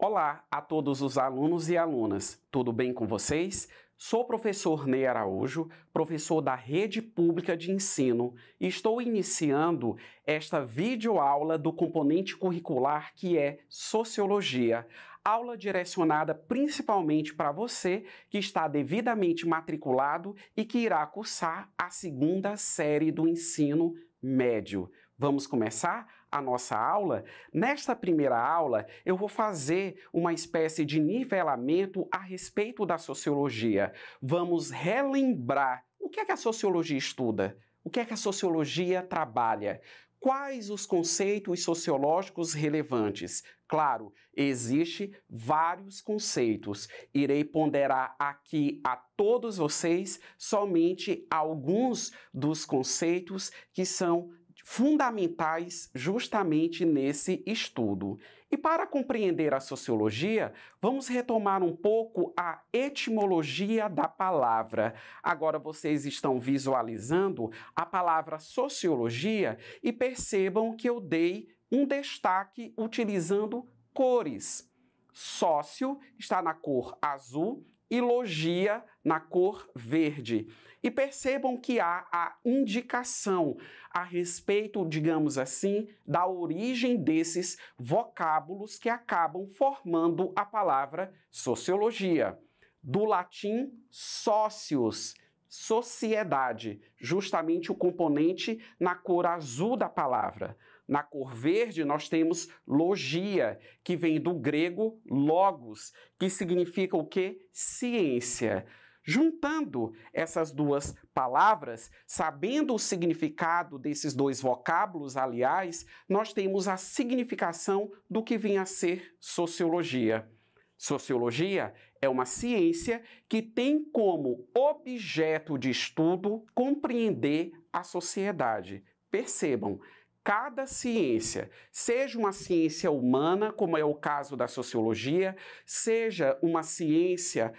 Olá a todos os alunos e alunas, tudo bem com vocês? Sou o professor Ney Araújo, professor da Rede Pública de Ensino, e estou iniciando esta videoaula do componente curricular que é Sociologia, aula direcionada principalmente para você que está devidamente matriculado e que irá cursar a segunda série do ensino médio. Vamos começar a nossa aula? Nesta primeira aula, eu vou fazer uma espécie de nivelamento a respeito da sociologia. Vamos relembrar o que é que a sociologia estuda, o que é que a sociologia trabalha, quais os conceitos sociológicos relevantes. Claro, existem vários conceitos. Irei ponderar aqui a todos vocês somente alguns dos conceitos que são fundamentais justamente nesse estudo. E para compreender a sociologia, vamos retomar um pouco a etimologia da palavra. Agora vocês estão visualizando a palavra sociologia e percebam que eu dei um destaque utilizando cores. Sócio está na cor azul e logia na cor verde. E percebam que há a indicação a respeito, digamos assim, da origem desses vocábulos que acabam formando a palavra sociologia. Do latim socius, sociedade, justamente o componente na cor azul da palavra. Na cor verde, nós temos logia, que vem do grego logos, que significa o quê? Ciência. Juntando essas duas palavras, sabendo o significado desses dois vocábulos, aliás, nós temos a significação do que vem a ser sociologia. Sociologia é uma ciência que tem como objeto de estudo compreender a sociedade. Percebam, cada ciência, seja uma ciência humana, como é o caso da sociologia, seja uma ciência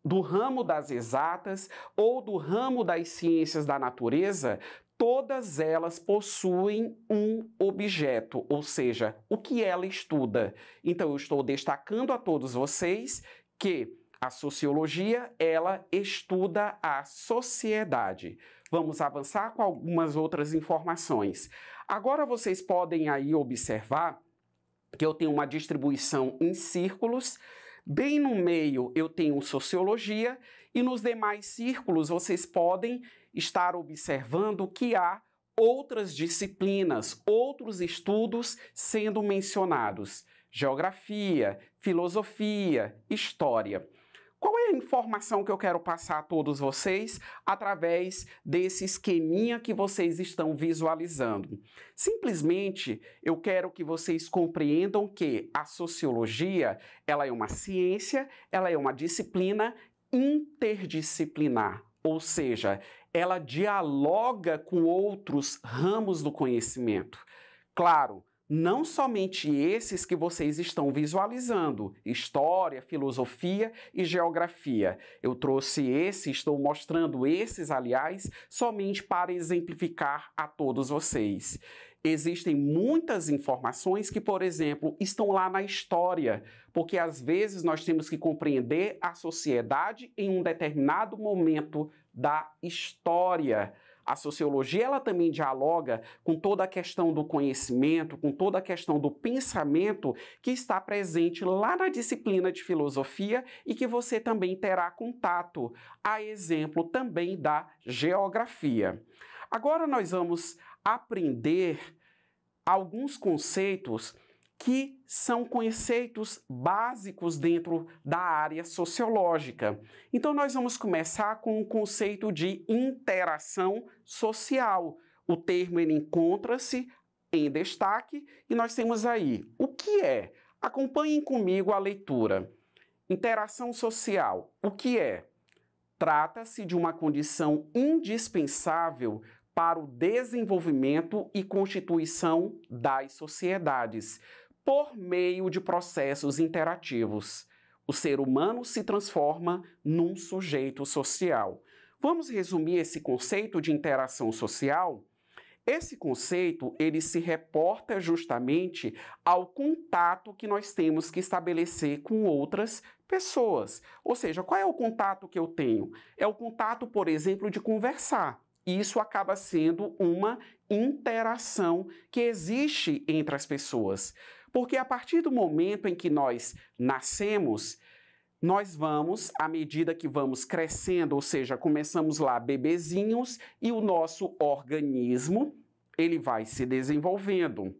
do ramo das exatas ou do ramo das ciências da natureza, todas elas possuem um objeto, ou seja, o que ela estuda. Então, eu estou destacando a todos vocês que a sociologia, ela estuda a sociedade. Vamos avançar com algumas outras informações. Agora vocês podem aí observar que eu tenho uma distribuição em círculos. Bem no meio eu tenho sociologia e nos demais círculos vocês podem estar observando que há outras disciplinas, outros estudos sendo mencionados. Geografia, filosofia, história. Qual é a informação que eu quero passar a todos vocês através desse esqueminha que vocês estão visualizando? Simplesmente, eu quero que vocês compreendam que a sociologia, ela é uma ciência, ela é uma disciplina interdisciplinar, ou seja, ela dialoga com outros ramos do conhecimento. Claro, não somente esses que vocês estão visualizando, história, filosofia e geografia. Eu trouxe estou mostrando esses, aliás, somente para exemplificar a todos vocês. Existem muitas informações que, por exemplo, estão lá na história, porque às vezes nós temos que compreender a sociedade em um determinado momento da história. A sociologia, ela também dialoga com toda a questão do conhecimento, com toda a questão do pensamento que está presente lá na disciplina de filosofia e que você também terá contato, a exemplo também da geografia. Agora nós vamos aprender alguns conceitos que são conceitos básicos dentro da área sociológica. Então, nós vamos começar com o conceito de interação social. O termo ele encontra-se em destaque e nós temos aí o que é. Acompanhem comigo a leitura. Interação social. O que é? Trata-se de uma condição indispensável para o desenvolvimento e constituição das sociedades, por meio de processos interativos. O ser humano se transforma num sujeito social. Vamos resumir esse conceito de interação social? Esse conceito, ele se reporta justamente ao contato que nós temos que estabelecer com outras pessoas. Ou seja, qual é o contato que eu tenho? É o contato, por exemplo, de conversar. E isso acaba sendo uma interação que existe entre as pessoas. Porque a partir do momento em que nós nascemos, nós vamos, à medida que vamos crescendo, ou seja, começamos lá bebezinhos e o nosso organismo, ele vai se desenvolvendo.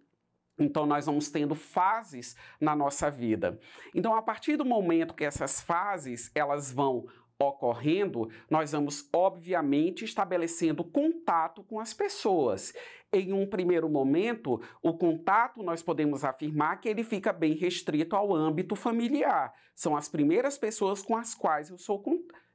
Então, nós vamos tendo fases na nossa vida. Então, a partir do momento que essas fases, elas vão ocorrendo, nós vamos, obviamente, estabelecendo contato com as pessoas. Em um primeiro momento, o contato, nós podemos afirmar que ele fica bem restrito ao âmbito familiar. São as primeiras pessoas com as quais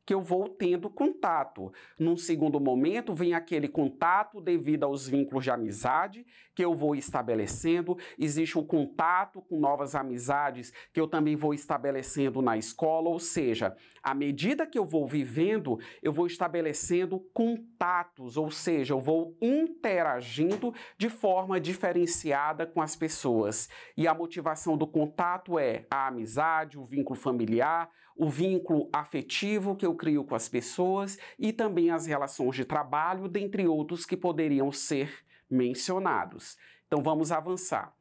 eu vou tendo contato. Num segundo momento, vem aquele contato devido aos vínculos de amizade que eu vou estabelecendo. Existe o contato com novas amizades que eu também vou estabelecendo na escola, ou seja, à medida que eu vou vivendo, eu vou estabelecendo contatos, ou seja, eu vou interagindo de forma diferenciada com as pessoas. E a motivação do contato é a amizade, o vínculo familiar, o vínculo afetivo que eu crio com as pessoas e também as relações de trabalho, dentre outros que poderiam ser mencionados. Então vamos avançar.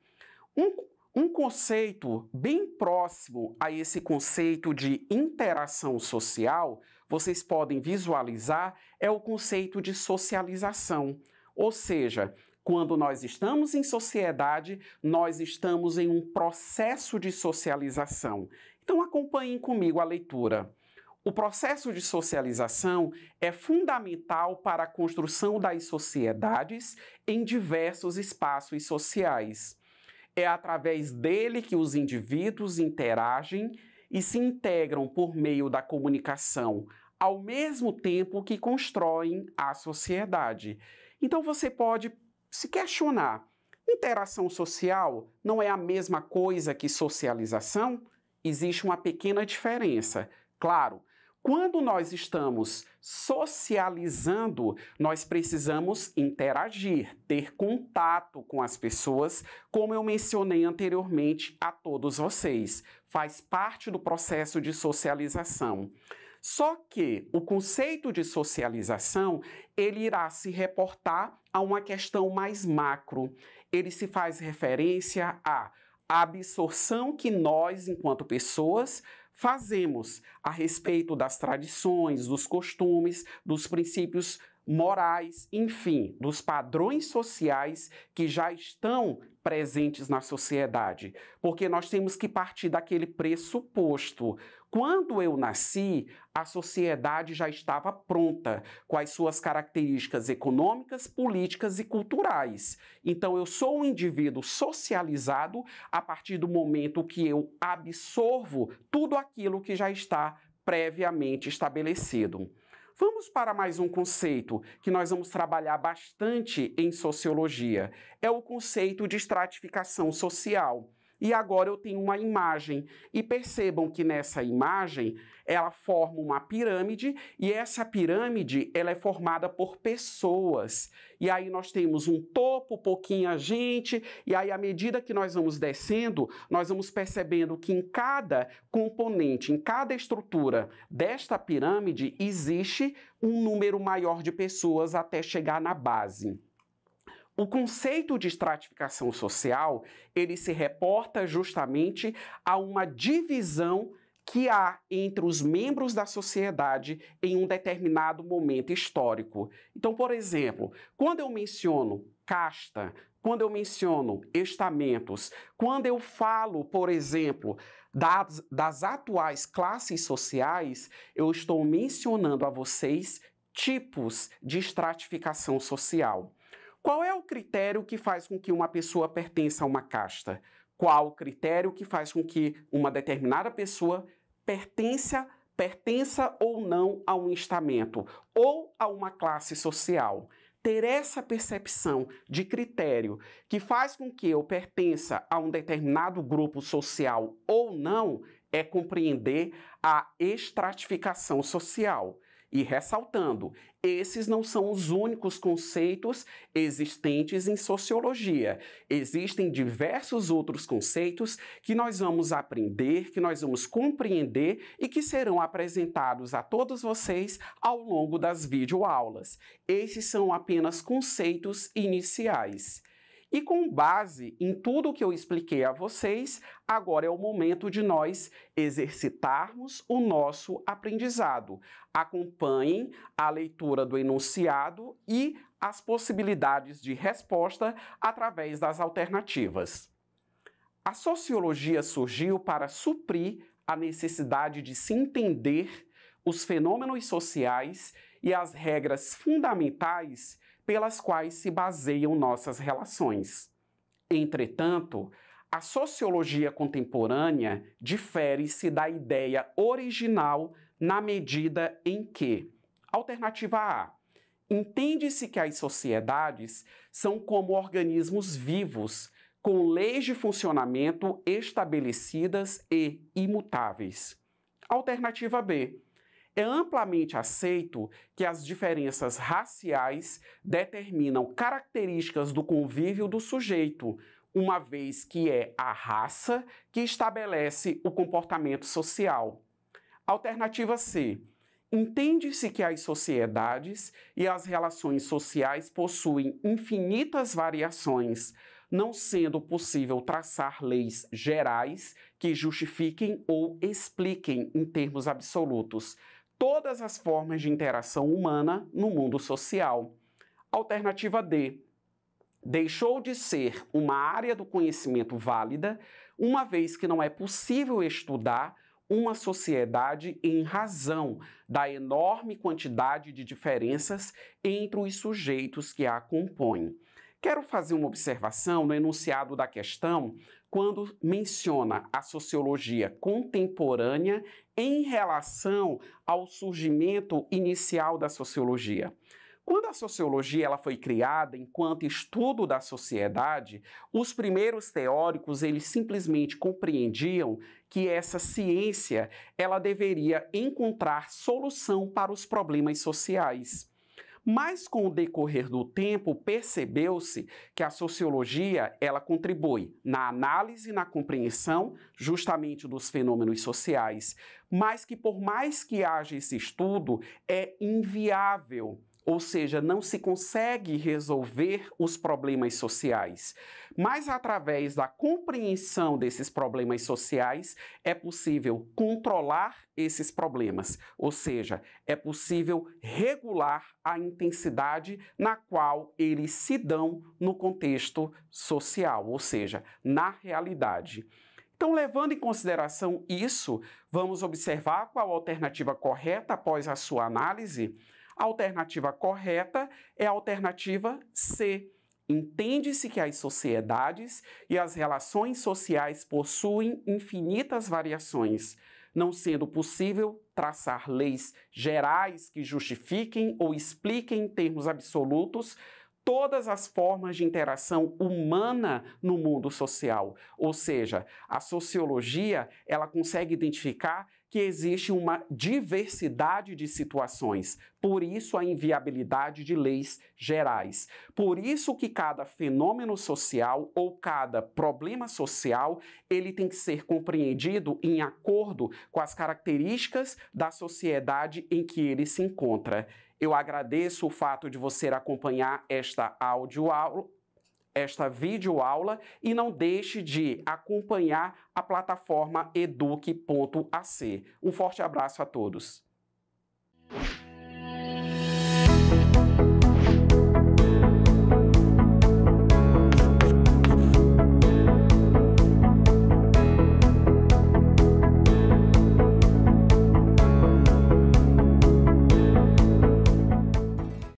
Um conceito bem próximo a esse conceito de interação social, vocês podem visualizar, é o conceito de socialização. Ou seja, quando nós estamos em sociedade, nós estamos em um processo de socialização. Então acompanhem comigo a leitura. O processo de socialização é fundamental para a construção das sociedades em diversos espaços sociais. É através dele que os indivíduos interagem e se integram por meio da comunicação, ao mesmo tempo que constroem a sociedade. Então você pode se questionar: interação social não é a mesma coisa que socialização? Existe uma pequena diferença. Claro, quando nós estamos socializando, nós precisamos interagir, ter contato com as pessoas, como eu mencionei anteriormente a todos vocês. Faz parte do processo de socialização. Só que o conceito de socialização, ele irá se reportar a uma questão mais macro. Ele se faz referência à absorção que nós, enquanto pessoas, fazemos a respeito das tradições, dos costumes, dos princípios morais, enfim, dos padrões sociais que já estão presentes na sociedade. Porque nós temos que partir daquele pressuposto. Quando eu nasci, a sociedade já estava pronta, com as suas características econômicas, políticas e culturais. Então, eu sou um indivíduo socializado a partir do momento que eu absorvo tudo aquilo que já está previamente estabelecido. Vamos para mais um conceito que nós vamos trabalhar bastante em sociologia. É o conceito de estratificação social. E agora eu tenho uma imagem. E percebam que nessa imagem ela forma uma pirâmide e essa pirâmide ela é formada por pessoas. E aí nós temos um topo, pouquinha gente, e aí à medida que nós vamos descendo, nós vamos percebendo que em cada componente, em cada estrutura desta pirâmide, existe um número maior de pessoas até chegar na base. O conceito de estratificação social, ele se reporta justamente a uma divisão que há entre os membros da sociedade em um determinado momento histórico. Então, por exemplo, quando eu menciono casta, quando eu menciono estamentos, quando eu falo, por exemplo, das atuais classes sociais, eu estou mencionando a vocês tipos de estratificação social. Qual é o critério que faz com que uma pessoa pertença a uma casta? Qual o critério que faz com que uma determinada pessoa pertença ou não a um estamento ou a uma classe social? Ter essa percepção de critério que faz com que eu pertença a um determinado grupo social ou não é compreender a estratificação social. E ressaltando, esses não são os únicos conceitos existentes em sociologia. Existem diversos outros conceitos que nós vamos aprender, que nós vamos compreender e que serão apresentados a todos vocês ao longo das videoaulas. Esses são apenas conceitos iniciais. E com base em tudo o que eu expliquei a vocês, agora é o momento de nós exercitarmos o nosso aprendizado. Acompanhem a leitura do enunciado e as possibilidades de resposta através das alternativas. A sociologia surgiu para suprir a necessidade de se entender os fenômenos sociais e as regras fundamentais pelas quais se baseiam nossas relações. Entretanto, a sociologia contemporânea difere-se da ideia original na medida em que, alternativa A, entende-se que as sociedades são como organismos vivos, com leis de funcionamento estabelecidas e imutáveis. Alternativa B, é amplamente aceito que as diferenças raciais determinam características do convívio do sujeito, uma vez que é a raça que estabelece o comportamento social. Alternativa C. Entende-se que as sociedades e as relações sociais possuem infinitas variações, não sendo possível traçar leis gerais que justifiquem ou expliquem em termos absolutos todas as formas de interação humana no mundo social. Alternativa D. Deixou de ser uma área do conhecimento válida, uma vez que não é possível estudar uma sociedade em razão da enorme quantidade de diferenças entre os sujeitos que a compõem. Quero fazer uma observação no enunciado da questão quando menciona a sociologia contemporânea em relação ao surgimento inicial da sociologia. Quando a sociologia ela foi criada enquanto estudo da sociedade, os primeiros teóricos eles simplesmente compreendiam que essa ciência ela deveria encontrar solução para os problemas sociais. Mas com o decorrer do tempo, percebeu-se que a sociologia ela contribui na análise e na compreensão justamente dos fenômenos sociais, mas que por mais que haja esse estudo, é inviável. Ou seja, não se consegue resolver os problemas sociais. Mas através da compreensão desses problemas sociais, é possível controlar esses problemas. Ou seja, é possível regular a intensidade na qual eles se dão no contexto social, ou seja, na realidade. Então, levando em consideração isso, vamos observar qual a alternativa correta após a sua análise. A alternativa correta é a alternativa C. Entende-se que as sociedades e as relações sociais possuem infinitas variações, não sendo possível traçar leis gerais que justifiquem ou expliquem em termos absolutos todas as formas de interação humana no mundo social. Ou seja, a sociologia ela consegue identificar que existe uma diversidade de situações, por isso a inviabilidade de leis gerais. Por isso que cada fenômeno social ou cada problema social, ele tem que ser compreendido em acordo com as características da sociedade em que ele se encontra. Eu agradeço o fato de você acompanhar esta videoaula e não deixe de acompanhar a plataforma eduque.ac. Um forte abraço a todos.